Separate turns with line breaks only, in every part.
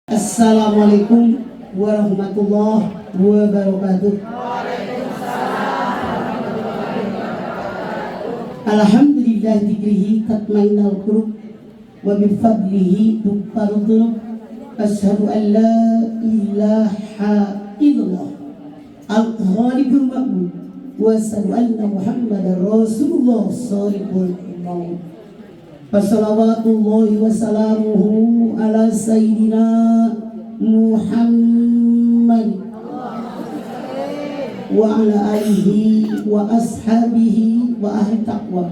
Assalamualaikum warahmatullahi wabarakatuh. Alhamdulillah dzikrihi tatmainnul qulub wa bi fadlihi tughfaru dzunub. Asyhadu an la ilaha illallah al-khaliqul ma'bud wa asyhadu anna Muhammadar Rasulullah shaliqul maut. Wassalawatullahi wassalamuhu ala sayyidina Muhammad wa ala alihi wa ashabihi wa ahli taqwa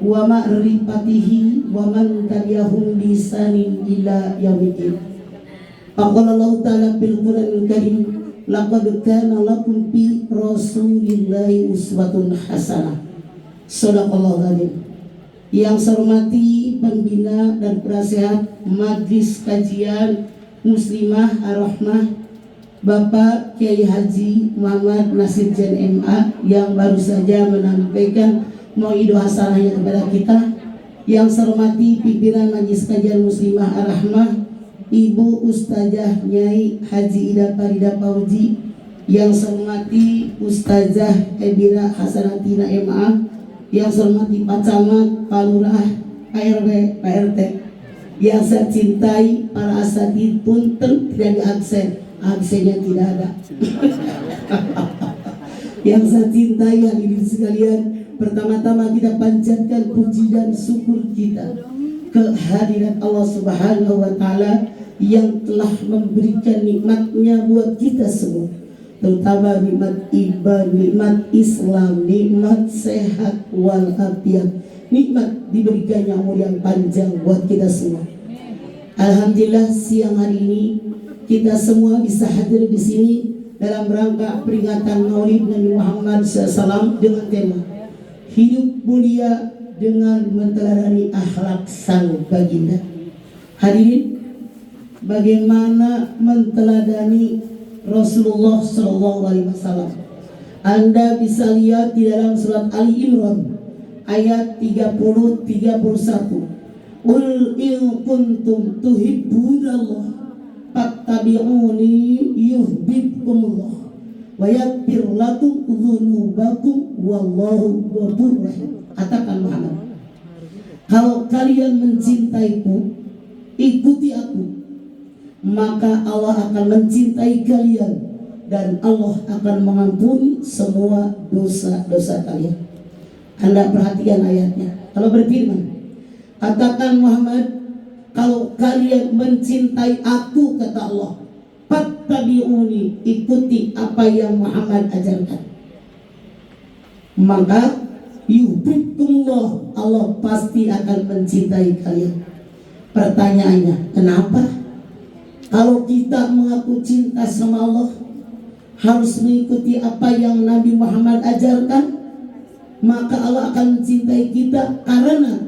wa ma'rifatihi wa man tabi'ahum bi ihsanin ila yaumiddin. Qala Allah ta'ala bil Qur'anil Karim, laqad kana lakum fi Rasulillahi uswatun hasanah. Shadaqallahu adzim. Yang saya hormati pembina dan penasehat Majelis Kajian Muslimah Ar-Rahmah Bapak Kiai Haji Muhammad Nasir Jan MA yang baru saja menyampaikan mauidul hasanahnya kepada kita. Yang saya hormati pimpinan Majelis Kajian Muslimah Ar-Rahmah Ibu Ustazah Nyai Haji Ida Farida Fauzi. Yang saya hormati Ustazah Ebira Hasanatina MA. Yang saya hormati Pak Camat, Pak Lurah, Pak RW, Pak RT. Yang saya cintai para asatidz punten tidak diaksen, aksennya tidak ada. Yang saya cintai hadirin sekalian, pertama-tama kita panjatkan puji dan syukur kita kehadiran Allah Subhanahu wa Ta'ala yang telah memberikan nikmatnya buat kita semua, terutama nikmat ibadah, nikmat Islam, nikmat sehat walafiat, nikmat diberikannya umur yang panjang buat kita semua. Alhamdulillah siang hari ini kita semua bisa hadir di sini dalam rangka peringatan Maulid Nabi Muhammad SAW dengan tema hidup mulia dengan menteladani akhlak sang baginda. Hadirin, bagaimana menteladani Rasulullah SAW? Anda bisa lihat di dalam surat Ali Imran ayat 30-31. Qul in kuntum tuhibbunallah fattabi'uni yuhibbukumullah wa yaghfir lakum dzunubakum wallahu ghafurur rahim. Katakan Muhammad, kalau kalian mencintaiku, ikuti aku, maka Allah akan mencintai kalian dan Allah akan mengampuni semua dosa-dosa kalian. Anda perhatikan ayatnya. Kalau berfirman, katakan Muhammad, kalau kalian mencintai aku, kata Allah, fattabi'uni, ikuti apa yang Muhammad ajarkan, maka yuhibbukumullah, Allah pasti akan mencintai kalian. Pertanyaannya, kenapa? Kalau kita mengaku cinta sama Allah, harus mengikuti apa yang Nabi Muhammad ajarkan, maka Allah akan mencintai kita karena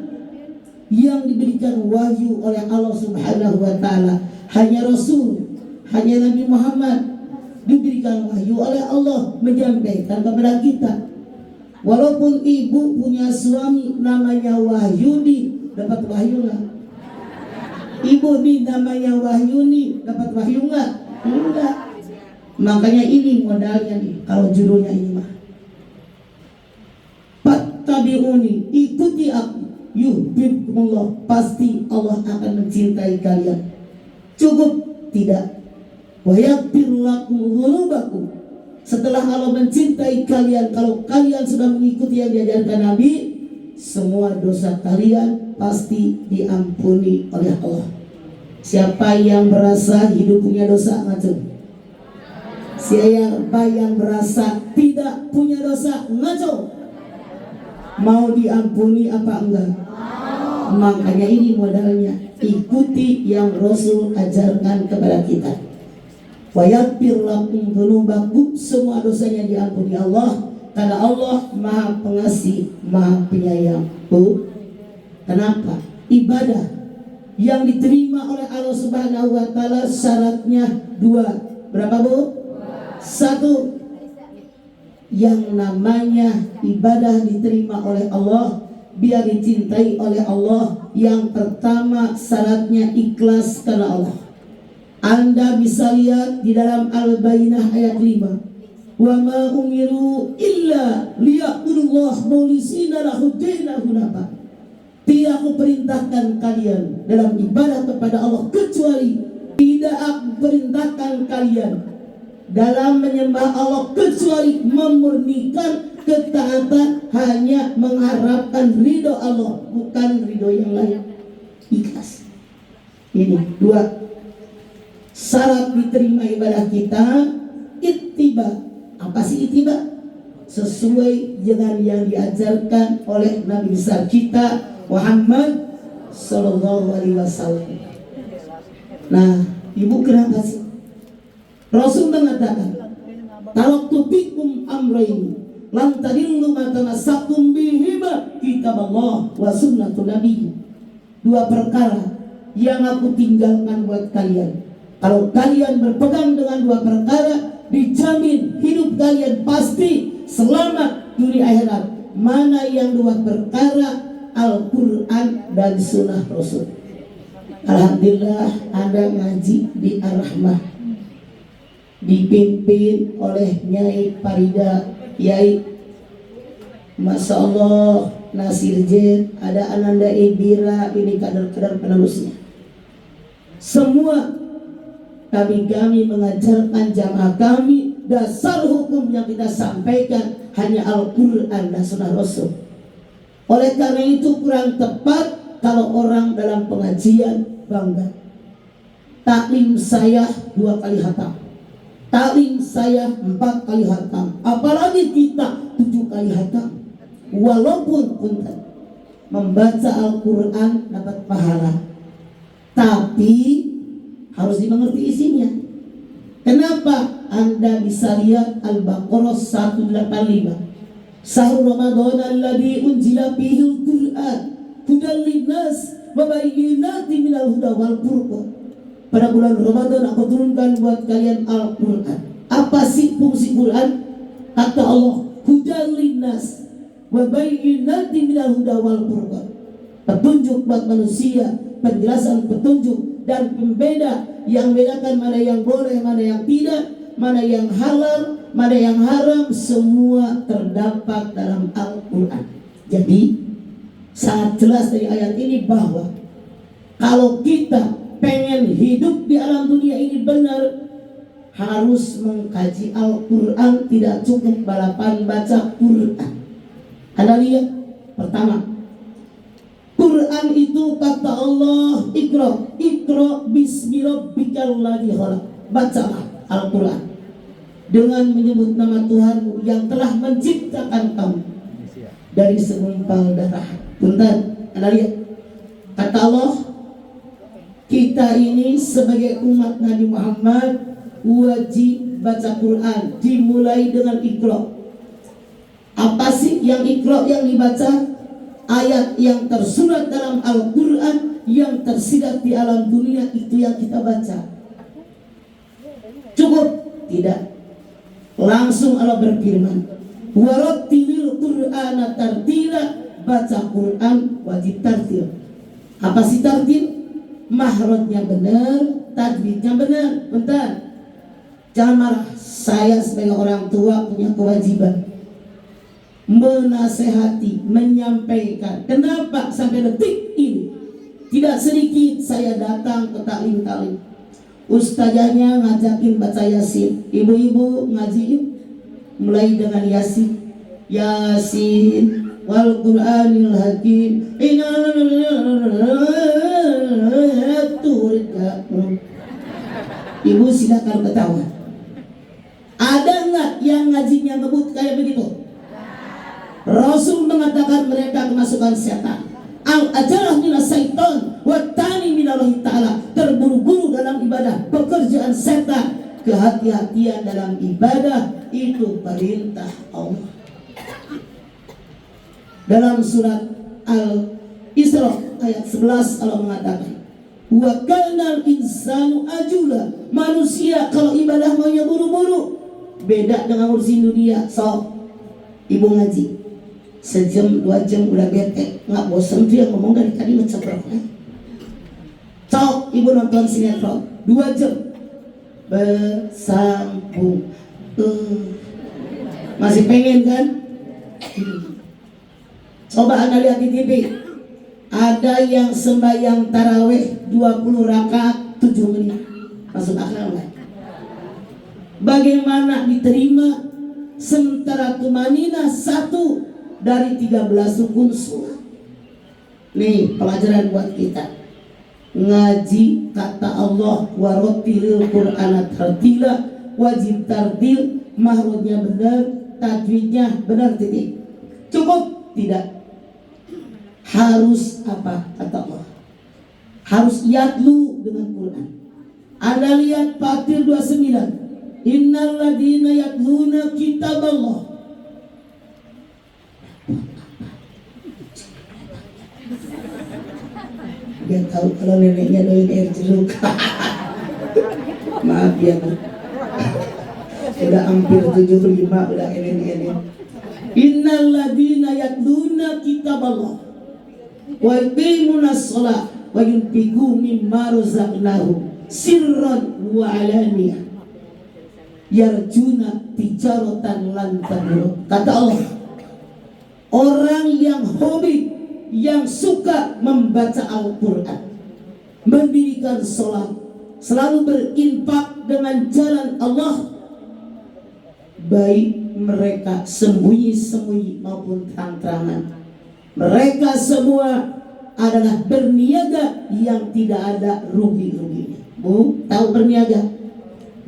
yang diberikan wahyu oleh Allah Subhanahu wa Ta'ala hanya Rasul, hanya Nabi Muhammad diberikan wahyu oleh Allah menyampaikan kepada kita. Walaupun ibu punya suami namanya Wahyudi, dapat wahyu nggak? Ibu nih namanya Wahyuni, dapat wahyu nggak? Enggak. Makanya ini modalnya nih, kalau judulnya ini mah fattabi'uni, ikuti aku, yuhibbukumullah, pasti Allah akan mencintai kalian. Cukup tidak? Wa yaghfir lakum dzunubakum. Setelah Allah mencintai kalian, kalau kalian sudah mengikuti yang diajarkan Nabi, semua dosa kalian pasti diampuni oleh Allah. Siapa yang merasa hidup punya dosa, ngaco? Siapa yang merasa tidak punya dosa, ngaco? Mau diampuni apa enggak? Makanya ini modalnya, ikuti yang Rasul ajarkan kepada kita. Wa yaghfir lakum dzunubakum, semua dosanya diampuni Allah, karena Allah Maha Pengasih, Maha Penyayang. Bu, kenapa? Ibadah yang diterima oleh Allah Subhanahu wa Ta'ala syaratnya dua. Berapa, Bu? Satu, yang namanya ibadah diterima oleh Allah, biar dicintai oleh Allah, yang pertama syaratnya ikhlas karena Allah. Anda bisa lihat di dalam Al-Bayyinah ayat 5. Wa ma umiru illa liya'budullah mukhlishina lahud-din hunafa. Tidak aku perintahkan kalian dalam ibadah kepada Allah, kecuali tidak aku perintahkan kalian dalam menyembah Allah kecuali memurnikan ketaatan, hanya mengharapkan ridho Allah, bukan ridho yang lain. Ikhlas. Ini dua syarat diterima ibadah kita. Ittiba. Apa sih ittiba? Sesuai dengan yang diajarkan oleh Nabi besar kita Muhammad Sallallahu Alaihi Wasallam. Nah, ibu kenapa sih? Rasul mengatakan, taraktu fikum amrayn lan tadillu ma tamassaktum bihima kitaballah wa sunnatun nabi. Dua perkara yang aku tinggalkan buat kalian. Kalau kalian berpegang dengan dua perkara, dijamin hidup kalian pasti selamat dunia akhirat. Mana yang dua perkara? Al-Quran dan Sunnah Rasul. Alhamdulillah ada ngaji di Ar-Rahmah, dipimpin oleh Nyai Farida, Yai Masya Allah Nasir Jen, ada Ananda Ibira, ini kader-kader penerusnya. Semua kami mengajarkan jamaah kami, dasar hukum yang kita sampaikan hanya Al-Quran dan Sunnah Rasul. Oleh karena itu kurang tepat kalau orang dalam pengajian bangga, taklim saya 2 kali hatam, taklim saya 4 kali hatam, apalagi kita 7 kali hatam. Walaupun punten membaca Al-Quran dapat pahala, tapi harus dimengerti isinya. Kenapa? Anda bisa lihat Al-Baqarah 185. Sahur Ramadan alladzi unzila fihi al-Qur'an hudan linnas wa bayyinatin minal huda wal furqan. Pada bulan Ramadan aku turunkan buat kalian Al-Qur'an. Apa sih fungsi Quran? Kata Allah, hudan linnas wa bayyinatin minal huda wal furqan. Petunjuk buat manusia, penjelasan petunjuk dan pembeda yang bedakan mana yang boleh, mana yang tidak, mana yang halal, mana yang haram, semua terdapat dalam Al-Quran. Jadi sangat jelas dari ayat ini bahwa kalau kita pengen hidup di alam dunia ini benar, harus mengkaji Al-Quran. Tidak cukup balapan baca Quran. Anda lihat, pertama, Quran itu kata Allah, Iqra bismi rabbikal ladzi khalaq. Bacalah Al-Quran dengan menyebut nama Tuhanmu yang telah menciptakan kamu dari segumpal darah. Bentar, Anda lihat, kata Allah, kita ini sebagai umat Nabi Muhammad wajib baca Quran, dimulai dengan Iqra. Apa sih yang Iqra yang dibaca? Ayat yang tersurat dalam Al-Quran yang tersirat di alam dunia, itu yang kita baca. Cukup? Tidak. Langsung Allah berfirman, warattilil Qur'ana tartila. Baca Quran wajib tartil. Apa sih tartil? Mahrajnya benar, tajwidnya benar. Bentar, jangan marah. Saya sebagai orang tua punya kewajiban menasehati, menyampaikan. Kenapa sampai detik ini tidak sedikit saya datang ke taklim-taklim, ustazahnya ngajakin baca Yasin, ibu-ibu ngaji yuk, mulai dengan Yasin, Yasin wal Qur'anil Hakim, ibu silakan ketawa. Ada nggak yang ngajinya ngebut kayak begitu? Rasul mengatakan mereka kemasukan setan. Al-ajarah minas syaitan wa tani minallahi ta'ala. Terburu-buru dalam ibadah, pekerjaan setan. Kehati-hatian dalam ibadah itu perintah Allah. Dalam surat Al-Isra ayat 11 Allah mengatakan, wa kanal insanu ajula. Manusia kalau ibadah maunya buru-buru. Beda dengan urusin dunia. So, ibu ngaji sejam 2 jam udah bete, nggak bosan tuh yang ngomong dari tadi mencebrok. Cok, ibu nonton sinetron 2 jam, bersambung. Masih pengen kan? Coba Anda lihat di TV. Ada yang sembahyang tarawih 20 rakaat 7 menit. Masuk akal nggak? Bagaimana diterima sementara tumanina 1 dari 13 rukun sholat? Nih pelajaran buat kita. Ngaji kata Allah warattilil Qur'ana tartila, wajib tartil, mahrudnya benar, tajwidnya benar, titik. Cukup? Tidak. Harus apa kata Allah? Harus yatlu dengan Quran. Anda lihat Fatir 29. Innal ladina yatluna kitaballah. Dia tahu kalau neneknya doain air jeruk. Maaf ya Bu. Udah hampir 75, udah enen. Innal ladina yatluna kitaballah wa yuqimunas shalah wa yunfiqu mimma razaqnahum sirran wa alaniyah yarjuna tijaratan lan tabur. Kata Allah, orang yang hobi, yang suka membaca Al-Quran, mendirikan sholat, selalu berinfak dengan jalan Allah, baik mereka sembunyi-sembunyi maupun terang-terangan, mereka semua adalah berniaga yang tidak ada rugi-ruginya. Bu, tahu berniaga?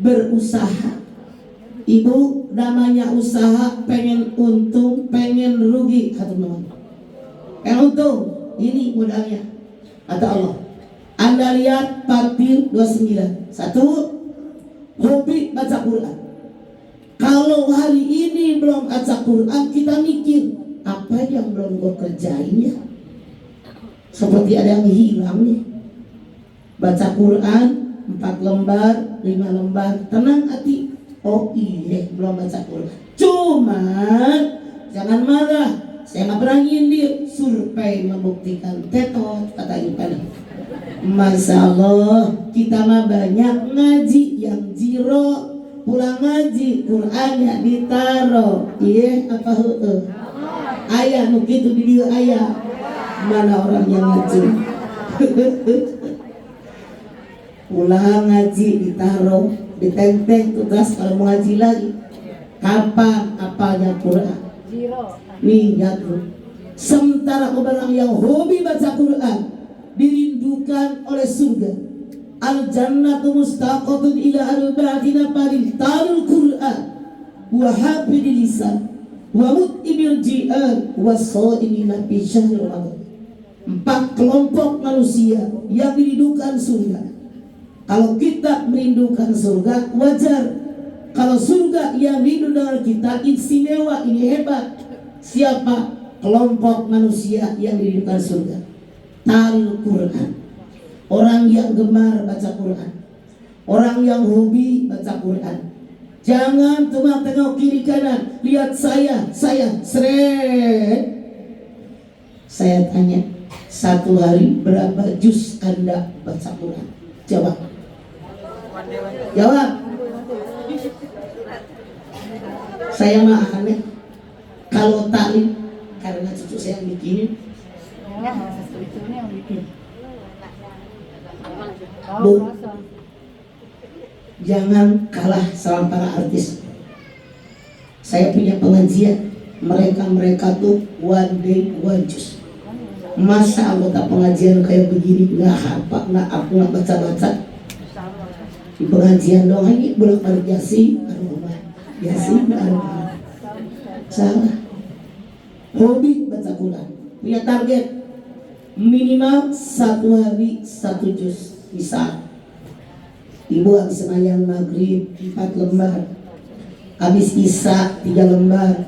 Berusaha. Ibu, namanya usaha, pengen untung, pengen rugi. Kata teman, pengen untung, ini modalnya. Kata Allah. Anda lihat Fatir 29. 1, hobi baca Quran. Kalau hari ini belum baca Quran, kita mikir, apa yang belum gue kerjain ya? Seperti ada yang hilang nih. Baca Quran 4 lembar, 5 lembar, tenang hati. Oh iya, belum baca Quran. Cuman jangan marah, saya nggak pernah nyindir. Survei membuktikan, tetot kata Yukan. Masya Allah, kita mah banyak ngaji yang zero, pulang ngaji Qurannya ditaro. Iya apa ayah nu kitu di dieu ayah. Mana orang yang ngaji? Pulang ngaji ditaro, ditenteng tugas kalau mau ngaji lagi. Kapan apalnya Quran? Nih jatuh. Sementara orang yang hobi baca Quran dirindukan oleh surga. Al-jannatu mustaqatun ila arba'atina parin talul Quran wa hafidil lisan wa mut'imil ji'an wa sha'imina fi syahr Ramadan. 4 kelompok manusia yang dirindukan surga. Kalau kita merindukan surga, wajar. Kalau surga yang rindu dengan kita, istimewa, ini hebat. Siapa kelompok manusia yang dirindukan surga? Talul Quran. Orang yang gemar baca Quran, orang yang hobi baca Quran. Jangan cuma tengok kiri kanan, lihat saya seret. Saya tanya, 1 hari berapa juz Anda baca Quran? Jawab. Saya mah aneh kalau taklim, karena cucu saya yang bikinin. Bu, jangan kalah sama para artis. Saya punya pengajian, mereka tuh one day one juz. Masa anggota pengajian kayak begini nggak hafal, aku nggak baca di pengajian doang ini bolak-balik Yasin, salah. Hobi baca Quran, punya target minimal 1 hari 1 juz. Misal ibu habis sembahyang maghrib 4 lembar, habis isya 3 lembar,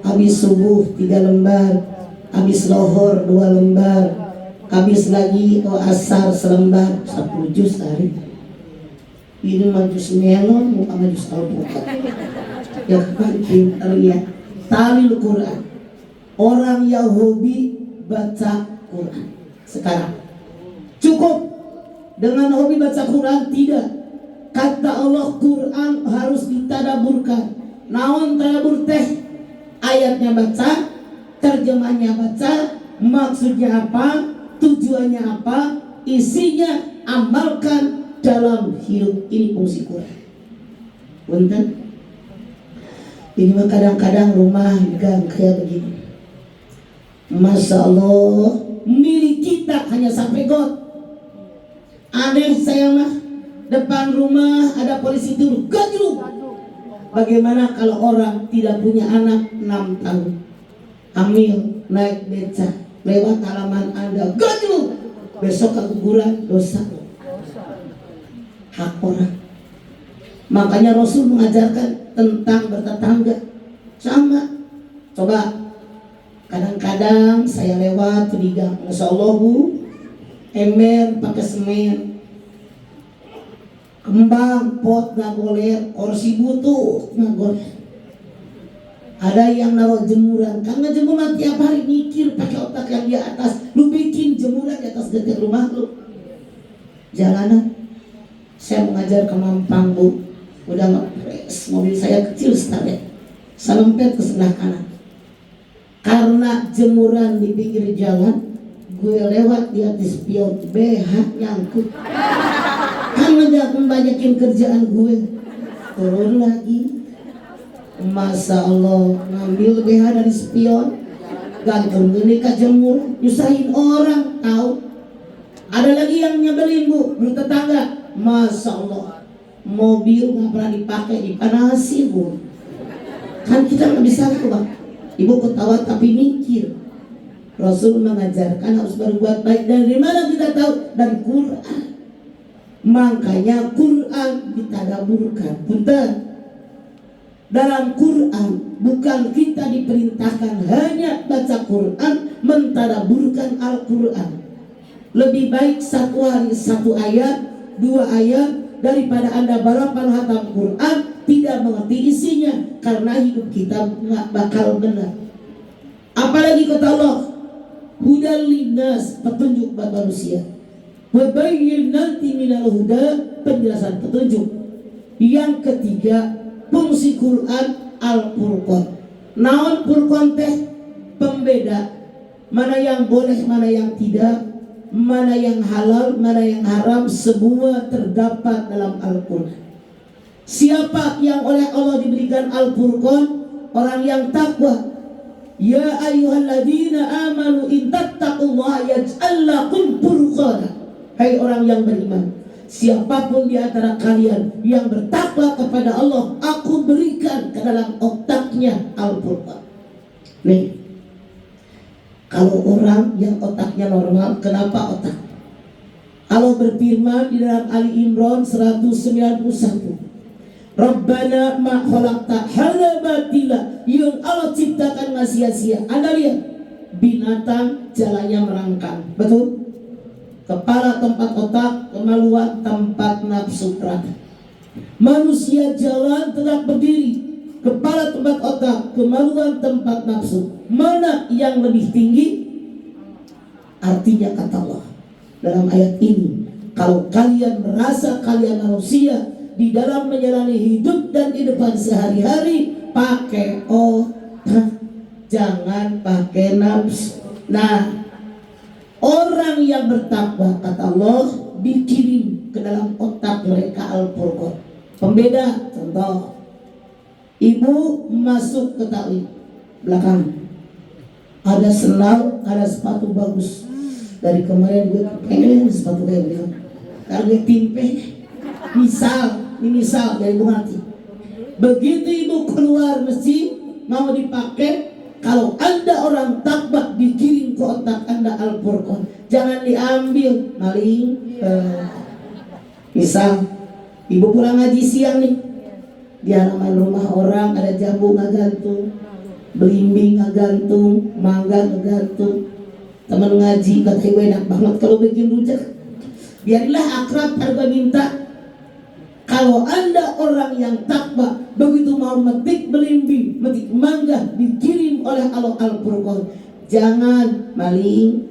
habis subuh 3 lembar, habis lohor 2 lembar, habis lagi asar selembar, 10 juz hari. Ini majus melon, muka majus alpukat. Ya kan pinternya talil Quran. Orang yang hobi baca Quran sekarang cukup dengan hobi baca Quran? Tidak. kata Allah Quran harus ditadaburkan. Naon tadabur teh? Ayatnya baca, terjemahnya baca, maksudnya apa, tujuannya apa, isinya amalkan dalam hidup. Ini fungsi Quran. Punten. Ini mah kadang-kadang rumah gang kayak begini. Masya Allah, milik kita hanya sampai got. Aneh saya mah, depan rumah ada polisi turun, gajruk. Bagaimana kalau orang tidak punya anak 6 tahun, hamil, naik beca, lewat halaman Anda, gajruk. Besok keguguran, dosa. Hak orang. Makanya Rasul mengajarkan tentang bertetangga. Sama. Coba, kadang-kadang saya lewat di gang, Masya Allah Bu, ember pakai semen, kembang pot nggak goler, kursi butuh nggak goler. Ada yang naruh jemuran, karena jemuran tiap hari mikir pakai otak yang di atas. Lu bikin jemuran di atas dekat rumah lu. Jalanan, saya mengajar ke Mampang Bu, udah ngepres, mobil saya kecil sekali, selempet ke sebelah kanan. Karena jemuran di pinggir jalan, gue lewat di atas spion, BH nyangkut. Kan membanyakin kerjaan gue, turun lagi. Masya Allah, ngambil BH dari spion, gantung gini ke jemur, nyusahin orang, tahu. Ada lagi yang nyebelin Bu, bertetangga. Masya Allah, mobil nggak pernah dipakai, dipanasin Bu. Kan kita nggak bisa tuh Bang. Ibu ketawa tapi mikir. Rasul mengajarkan harus berbuat baik. Dari mana kita tahu? Dari Quran. Makanya Quran ditadaburkan. Punten. Dalam Quran bukan kita diperintahkan hanya baca Quran, mentadaburkan Al-Quran. Lebih baik satu hari 1 ayat, 2 ayat daripada Anda balapan hatam Quran tidak mengerti isinya, karena hidup kita nggak bakal benar. Apalagi kata Allah, hudal linnas, petunjuk buat manusia, wa bayyinatin minal huda, penjelasan petunjuk. Yang ketiga, fungsi Quran Al-Furqan. Naon Furqan teh? Pembeda mana yang boleh, mana yang tidak, mana yang halal, mana yang haram, semua terdapat dalam Al-Quran. Siapa yang oleh Allah diberikan Al-Furqan? Orang yang takwa. Ya ayyuhalladzina amanu in tattaqullaha yaj'al lakum furqana. Hai orang yang beriman, siapapun di antara kalian yang bertakwa kepada Allah, aku berikan ke dalam otaknya Al-Furqan. Nih, kalau orang yang otaknya normal, kenapa otak? Allah berfirman di dalam Ali Imran 191, Rabbana ma khalaqta hadza batila, yang Allah ciptakan nggak sia-sia. Anda lihat binatang jalannya merangkang, betul? Kepala tempat otak, kemaluan tempat nafsu perata. Manusia jalan tegak berdiri, kepala tempat otak, kemaluan tempat nafsu. Mana yang lebih tinggi? Artinya kata Allah dalam ayat ini, kalau kalian merasa kalian manusia di dalam menjalani hidup dan kehidupan sehari-hari, pakai otak, jangan pakai nafsu. Nah, orang yang bertakwa kata Allah dikirim ke dalam otak mereka Al-Furqan. Pembeda, contoh, ibu masuk ke tali belakang, ada senal, ada sepatu bagus. Dari kemarin gue pengen sepatu kayak gitu, karena gue timpe. Misal dari Bung Hati. Begitu ibu keluar masjid mau dipakai, kalau Anda orang takwa dikirim ke otak Anda Al-Furqan. Jangan diambil maling. Misal ibu pulang ngaji siang nih, di halaman rumah orang ada jambu ngegantung, belimbing ngegantung, mangga ngegantung. Teman ngaji kata gue enak banget kalau bikin rujak. Biarlah akrab harga minta. Kalau Anda orang yang takwa, begitu mau metik belimbing, metik mangga, dikirim oleh Allah Al-Furqan. Jangan maling.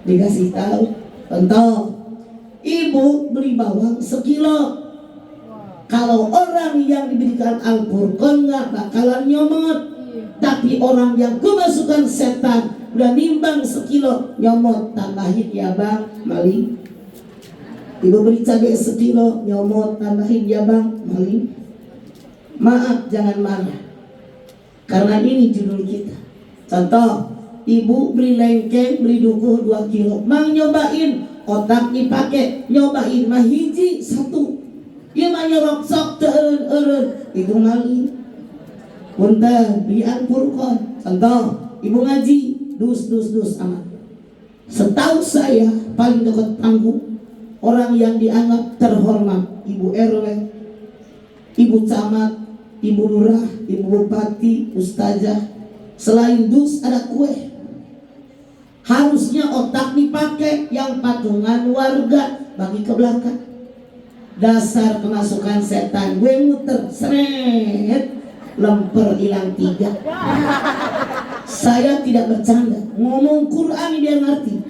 Dikasih tahu. Contoh, Ibu beli bawang sekilo. Kalau orang yang diberikan Al-Furqan nggak bakalan nyomot. Tapi orang yang kemasukan setan udah nimbang sekilo, nyomot, tambahin ya bang, maling. Ibu beli cabai sekilo, nyomot, tambahin ya bang, maling. Maaf, jangan marah, karena ini judul kita. Contoh, ibu beli lengkeng, beli dukuh 2 kilo, mang nyobain, otak dipakai, nyobain mah hiji 1. Ieu mah nyorok sok teu eureun, itu maling. Punten, beli Al-Furqan. Contoh, ibu ngaji, dus amat. Setahu saya paling dekat panggung orang yang dianggap terhormat, ibu RW, ibu camat, ibu lurah, ibu bupati, ustazah. Selain dus ada kue. Harusnya otak dipakai, yang patungan warga bagi ke belakang. Dasar kemasukan setan, gue muter seret, lemper hilang 3. Saya tidak bercanda, ngomong Quran dia ngerti.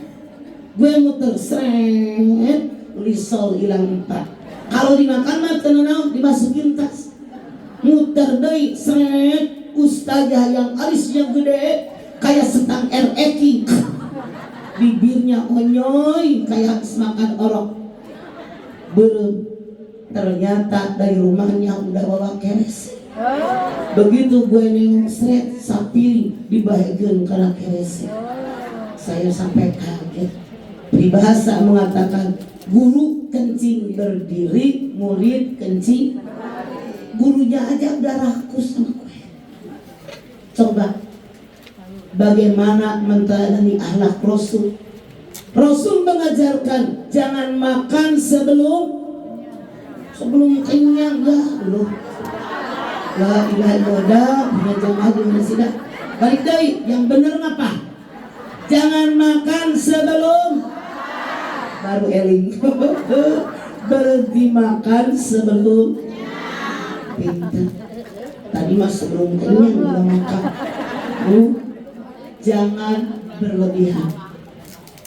Gue muter seret, lisol hilang 4. Kalau dimakan mah tenang, dimasukin tas. Muter deui seret, ustazah yang alisnya gede kayak setang RX, bibirnya onyoy kayak habis makan orok. Belum, ternyata dari rumahnya udah bawa keres. Begitu gue nengok seret, sapi dibahagian karena keres. Saya sampai kaget. Peribahasa mengatakan guru kencing berdiri, murid kencing. Gurunya aja udah rakus sama gue. Coba bagaimana mentalani akhlak Rasul. Rasul mengajarkan jangan makan sebelum kenyang. Ya Allah, la ilaha illallah, punya jamaah di masjid. Balik deui, yang bener apa? Jangan makan sebelum, baru eling. Berhenti makan sebelum pintar. Tadi mas sebelum kenyang udah makan. Jangan berlebihan.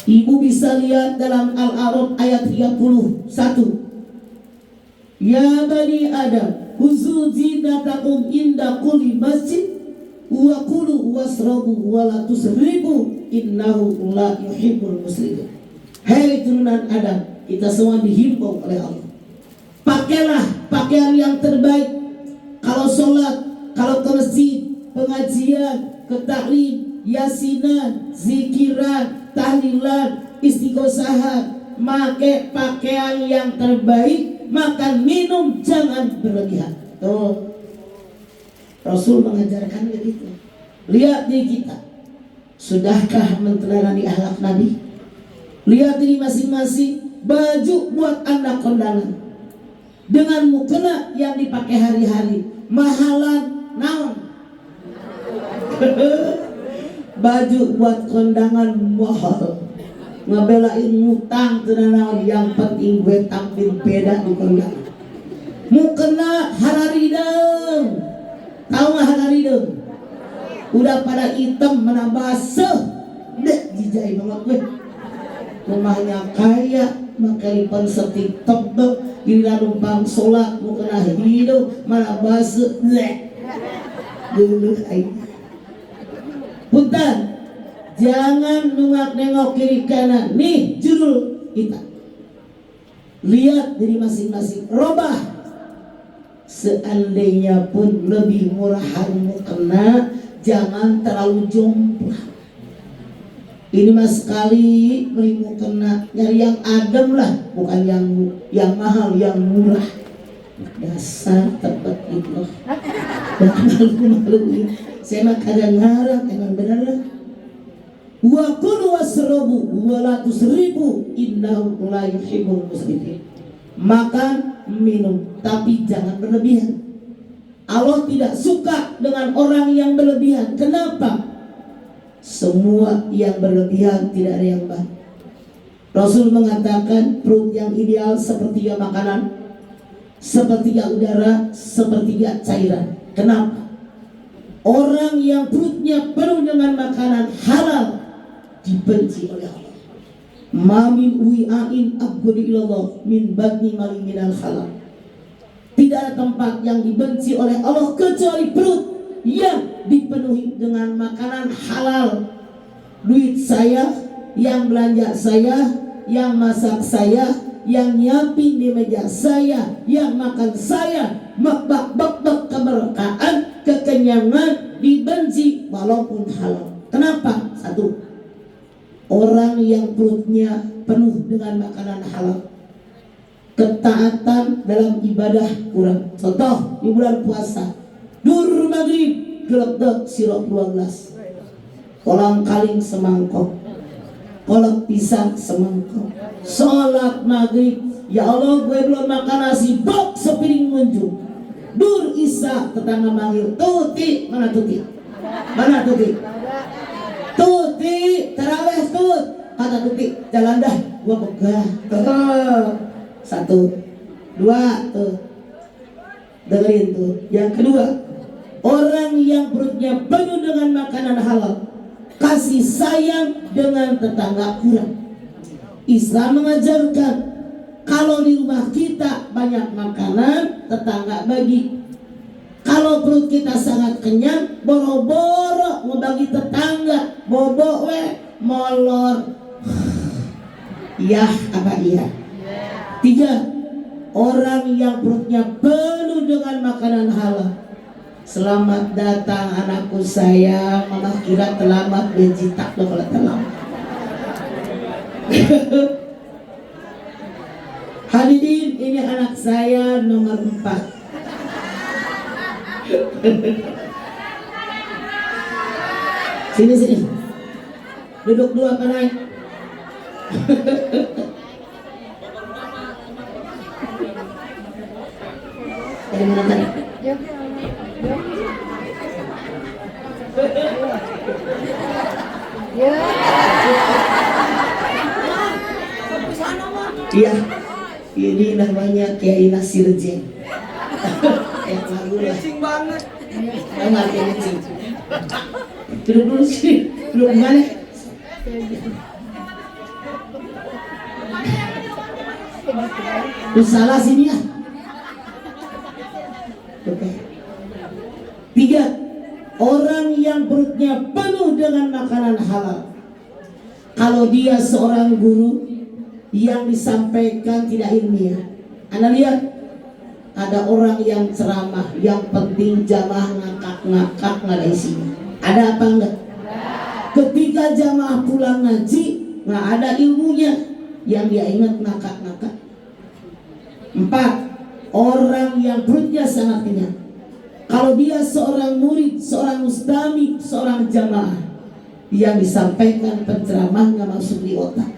Ibu bisa lihat dalam Al-A'raf ayat 31. Ya bani Adam, khuzu zinatakum inda kulli masjid wa kulu wasrabu wa la tusrifu innahu la yuhibbul muslimin. Hei turunan Adam, kita semua dihimbau oleh Allah. Pakailah pakaian yang terbaik. Kalau sholat, kalau ke masjid, pengajian, ke taklim, yasinan, zikiran, tahlilan, istighosahan, make pakaian yang terbaik. Makan minum jangan berlebihan. Tuh, Rasul mengajarkan begitu. Lihat di kita, sudahkah meneladani akhlak Nabi? Lihat diri masing-masing, baju buat anda kondangan dengan mukena yang dipakai hari-hari, mahalan naon. Baju buat kondangan mahal, ngabelain ngutang tenanawan, yang penting gue tampil beda di kondangan. Mukena hararideng, tahu nggak hararideng? Udah pada hitam mana basah, deh dijahit banget gue. Rumahnya kaya, makalipan setik tebel, gila numpang sholat, mukena hidup, mana basah, deh. Dulu aja. Punten, jangan nengok kiri kanan. Nih judul kita. Lihat diri masing-masing, robah. Seandainya pun lebih murahan mukena, jangan terlalu jomplang. Ini mas sekali beli mukena, nyari yang adem lah, bukan yang mahal, yang murah. Dasar tebet itu. Dan malu-maluin. Saya mah kadang ngarang, emang bener lah. Wa kulu wasrabu wa la tusrifu innahu la yuhibbul musrifin. Makan, minum, tapi jangan berlebihan. Allah tidak suka dengan orang yang berlebihan. Kenapa? Semua yang berlebihan tidak ada yang baik. Rasul mengatakan perut yang ideal sepertiga makanan, sepertiga udara, sepertiga cairan. Kenapa? Orang yang perutnya penuh dengan makanan halal dibenci oleh Allah. Ma min wi'ain abghadu ilallah min batni mali minal halal. Tidak ada tempat yang dibenci oleh Allah kecuali perut yang dipenuhi dengan makanan halal. Duit saya, yang belanja saya, yang masak saya, yang nyiapin di meja saya, yang makan saya, bak keberkahan, kekenyangan dibenci walaupun halal. Kenapa? Satu, orang yang perutnya penuh dengan makanan halal, ketaatan dalam ibadah kurang. Contoh di bulan puasa, dur maghrib gelap sirop 12, kolang kaling semangkok, kolak pisang semangkok. Sholat maghrib, ya Allah gue belum makan nasi, bok sepiring munjuk. Dur isya tetangga manggil, Tuti, mana Tuti? Mana Tuti? Tuti, taraweh tut. Kata Tuti, jalan dah, gua begah. Satu, dua, tuh. Dengerin tuh. Yang kedua, orang yang perutnya penuh dengan makanan halal, kasih sayang dengan tetangga kurang. Islam mengajarkan kalau di rumah kita banyak makanan, tetangga bagi. Kalau perut kita sangat kenyang, boro-boro ngebagi tetangga, bobo we, molor. Iya apa iya? Tiga, orang yang perutnya penuh dengan makanan halal. Selamat datang anakku sayang, mama kira terlambat bejitak lo kalau terlambat. Hadirin, ini anak saya nomor 4. Sini. Duduk dulu apa naik? Dari mana tadi? Iya, ini namanya Kiai Nasir J. Lagu lah. Banget. Enggak kencing. Duduk dulu sih. Duduk mana? Lu salah sini ya. Oke. 3, orang yang perutnya penuh dengan makanan halal. Kalau dia seorang guru yang disampaikan tidak ilmiah. Anda lihat, ada orang yang ceramah, yang penting jamaah ngakak-ngakak nggak ada isinya. Ada apa enggak? Ketika jamaah pulang ngaji, nggak ada ilmunya, yang dia ingat ngakak-ngakak. 4, orang yang perutnya sangat kenyang. Kalau dia seorang murid, seorang mustami, seorang jamaah, yang disampaikan penceramah nggak masuk di otak.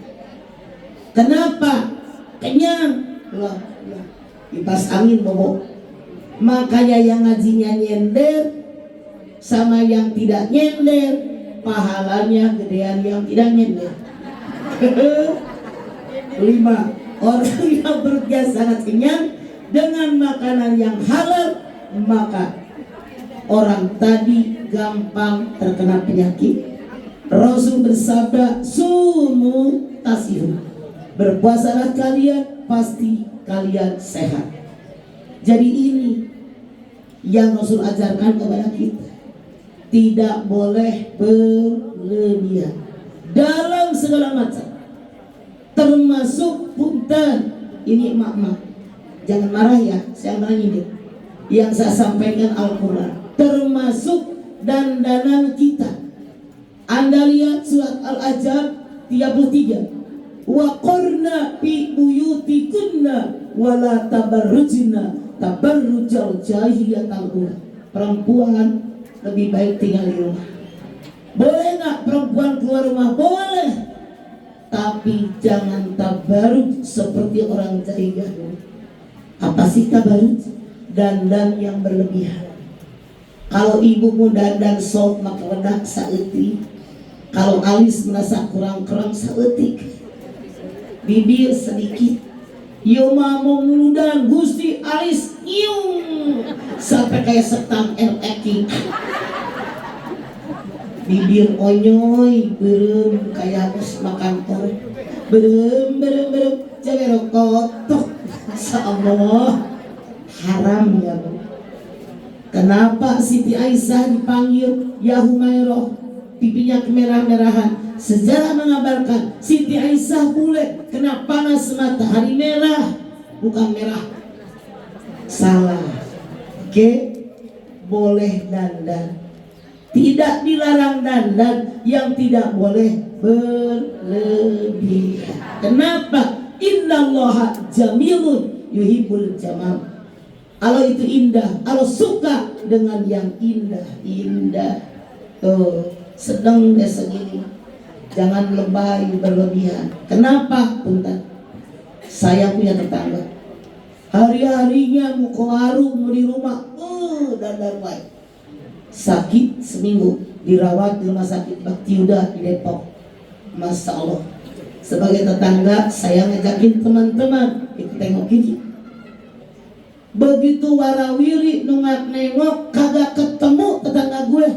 Kenapa? Kenyang. Loh, kipas angin bobo. Makanya yang ngajinya nyender sama yang tidak nyender, pahalanya gedean yang tidak nyender. 5, orang yang perutnya sangat kenyang dengan makanan yang halal, maka orang tadi gampang terkena penyakit. Rasul bersabda, sumu tasihun, berpuasalah kalian, pasti kalian sehat. Jadi ini yang Rasul ajarkan kepada kita. Tidak boleh berlebihan dalam segala macam, termasuk punten. Ini emak-emak, jangan marah ya, saya marah ini. Yang saya sampaikan Al-Quran, termasuk dandanan kita. Anda lihat surat Al-Ahzab 33. Wa qurna fi buyutikunna wala tabarrujna tabarrujal jahiliyatal ula. Perempuan lebih baik tinggal di rumah. Boleh nggak perempuan keluar rumah? Boleh, tapi jangan tabarruj seperti orang jahiliyah dulu. Apa sih tabarruj? Dandan yang berlebihan. Kalau ibumu dandan sok maka wedak saeutik. Kalau alis merasa kurang-kurang saeutik. Bibir sedikit, yo mau muludan gusti alis nyung sampai kayak setang eking. Bibir onyoy belum kayak harus makan tol. berem jangan kotok. Masya Allah, haram ya Bu. Kenapa Siti Aisyah dipanggil ya Humairah, pipinya kemerah-merahan? Sejarah mengabarkan Siti Aisyah bule kena panas matahari merah, bukan merah. Salah. Oke, boleh dandan, tidak dilarang dandan, yang tidak boleh berlebihan. Kenapa? Innallaha jamilun yuhibbul jamal. Allah itu indah, Allah suka dengan yang indah. Tuh, sedang deh segini. Jangan lebay berlebihan. Kenapa? Bentar. Saya punya tetangga. Hari-harinya mau ke warung, mau di rumah, dandan wae. Sakit seminggu, dirawat di rumah sakit Bakti Yuda di Depok. Masya Allah. Sebagai tetangga, saya ngajakin teman-teman kita tengok ini. Begitu warawiri nengok kagak ketemu tetangga gue.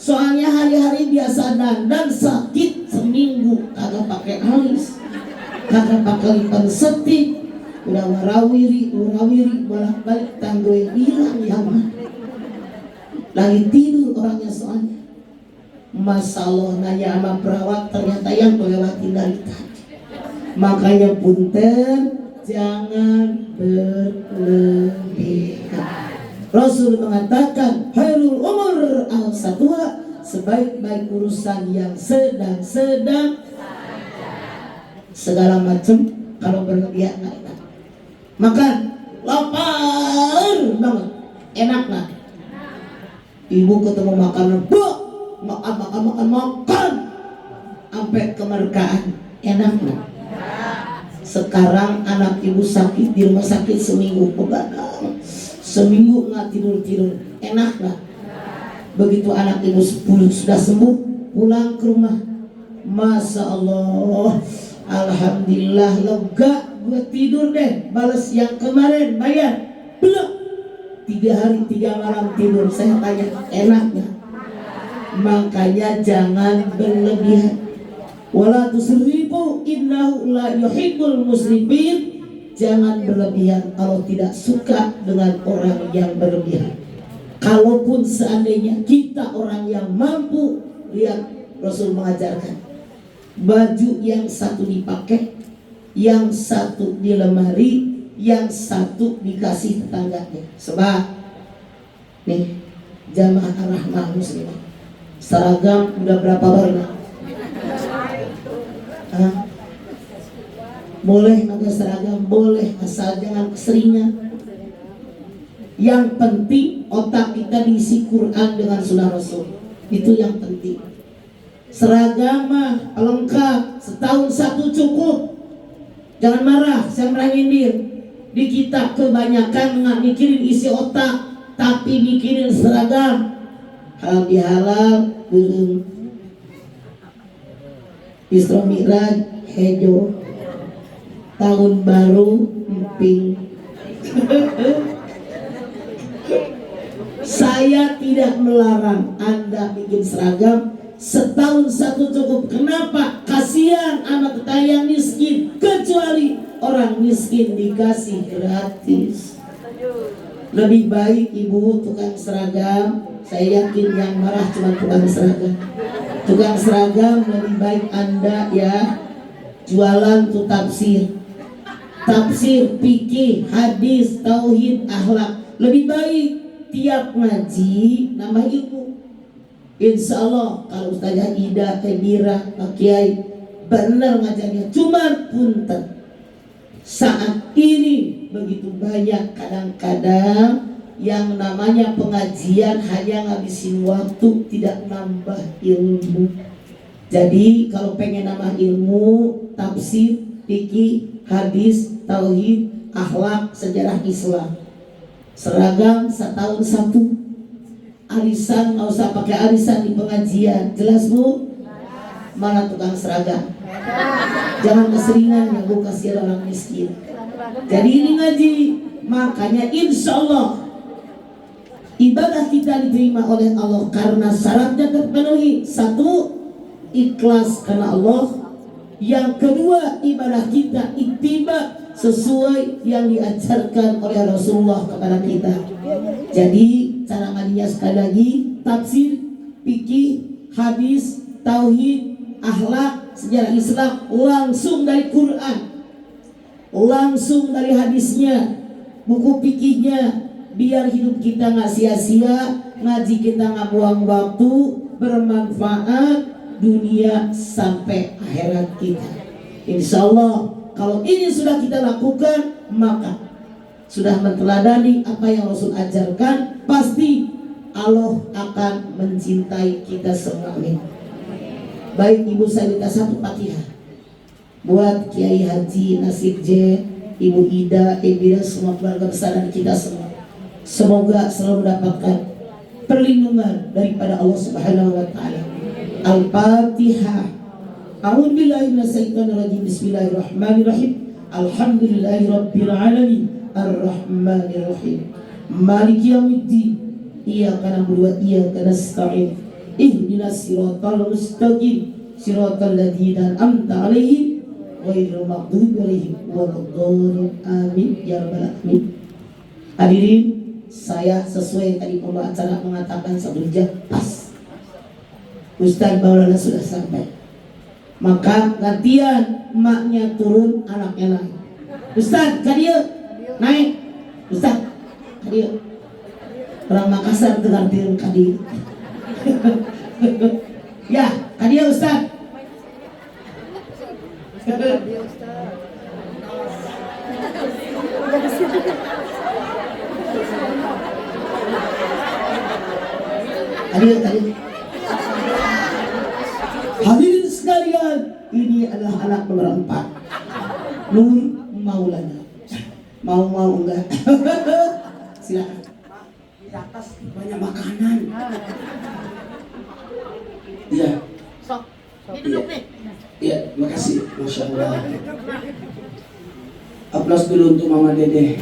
Soalnya hari-hari biasa dandan, sakit seminggu kagak pakai alis, kagak pakai lipan setik, udah warawiri bolak-balik tanggo yang hilang ya mah. Lagi tidur orangnya soalnya. Masya Allah, nanya sama perawat, ternyata yang melewati dari tadi. Makanya punten, jangan berlebihan. Rasul mengatakan khairul umur al-satwa, sebaik-baik urusan yang sedang segala macam. Kalau berlebihan nggak enak. Makan lapar banget, enak nggak? Ibu ketemu makanan, makan sampai kemerkaan, enak nggak? Sekarang anak ibu sakit di rumah sakit seminggu, begadang seminggu nggak tidur, enak nggak? Begitu anak ibu sudah sembuh, pulang ke rumah, Masya Allah, alhamdulillah lega, gue tidur deh, balas yang kemarin bayar belum? 3 hari 3 malam tidur. Saya tanya, enak nggak? Makanya jangan berlebihan. Wala tusrifu innahu la yuhibbul musrifin. Jangan berlebihan, kalau tidak suka dengan orang yang berlebihan. Kalaupun seandainya kita orang yang mampu, lihat Rasul mengajarkan baju yang satu dipakai, yang satu di lemari, yang satu dikasih tetangganya. Sebab nih jamaah rahmah muslimah, seragam udah berapa warna? Boleh pakai seragam, boleh, asal jangan keseringan. Yang penting otak kita diisi Quran dengan sunnah Rasul. Itu yang penting. Seragam mah lengkap, setahun satu cukup. Jangan marah, saya marah nyindir. Di kita kebanyakan nggak mikirin isi otak, tapi mikirin seragam. Halal bihalal belum. Isra Mi'raj hejo, tahun baru emping. Saya tidak melarang Anda bikin seragam, setahun satu cukup. Kenapa? Kasihan anak tetangga yang miskin, kecuali orang miskin dikasih gratis. Lebih baik ibu tukang seragam. Saya yakin yang marah cuma tukang seragam. Tukang seragam lebih baik Anda ya jualan tuh tafsir, fikih, hadis, tauhid, akhlak. Lebih baik tiap ngaji nambah ilmu. Insya Allah kalau Ustazah Ida, Mira, Pak Kiai benar ngajarnya. Cuman punten, saat ini begitu banyak kadang-kadang yang namanya pengajian hanya ngabisin waktu, tidak nambah ilmu. Jadi kalau pengen nambah ilmu, tafsir, fikih, hadis, tauhid, akhlak, sejarah Islam, seragam setahun satu. Arisan nggak usah pakai arisan di pengajian, jelas Bu? Mana tukang seragam? Jangan keseringan ya Bu, kasihan orang miskin. Jadi ini ngaji, makanya insya Allah ibadah kita diterima oleh Allah karena syaratnya terpenuhi. 1, ikhlas karena Allah. Yang kedua, ibadah kita ittiba sesuai yang diajarkan oleh Rasulullah kepada kita. Jadi cara ngajinya sekali lagi, tafsir, fikih, hadis, tauhid, akhlak, sejarah Islam langsung dari Quran, langsung dari hadisnya, buku fikihnya, biar hidup kita nggak sia-sia, ngaji kita nggak buang waktu, bermanfaat dunia sampai akhirat kita. Insya Allah kalau ini sudah kita lakukan, maka sudah menteladani apa yang Rasul ajarkan, pasti Allah akan mencintai kita semua. Amin. Baik, Ibu saya minta satu Fatihah buat Kiai Haji Nasib J, Ibu Ida, Ibu semua keluarga besar dan kita semua. Semoga selalu mendapatkan perlindungan daripada Allah Subhanahu wa taala. Al-Fatihah. A'udzubillahi minasyaitonirrajim. Bismillahirrahmanirrahim. Alhamdulillahirabbil alamin. Ar-Rahmanirrahim. Maliki yaumiddin. Iyyaka na'budu wa iyyaka nasta'in. Ihdinas siratal mustaqim. Siratal ladzina an'amta 'alaihim ghairil maghdubi 'alaihim waladdallin. Amin ya rabbal alamin. Hadirin, saya sesuai tadi pembawa acara mengatakan 1 jam pas. Ustaz Maulana sudah sampai. Maka gantian emaknya turun, anaknya naik. Ustaz, kadia naik. Ustaz, kadia. Orang Makassar dengar dia kadia. Ya, kadia Ustaz. Kadia. Hadirin sekalian, ini adalah anak nomor 4, Nur Maulana. Mau enggak? Silakan. Di atas banyak makanan. Iya. Sok. Duduk nih. Iya, terima kasih. Masya Allah. Aplaus dulu untuk Mama Dede.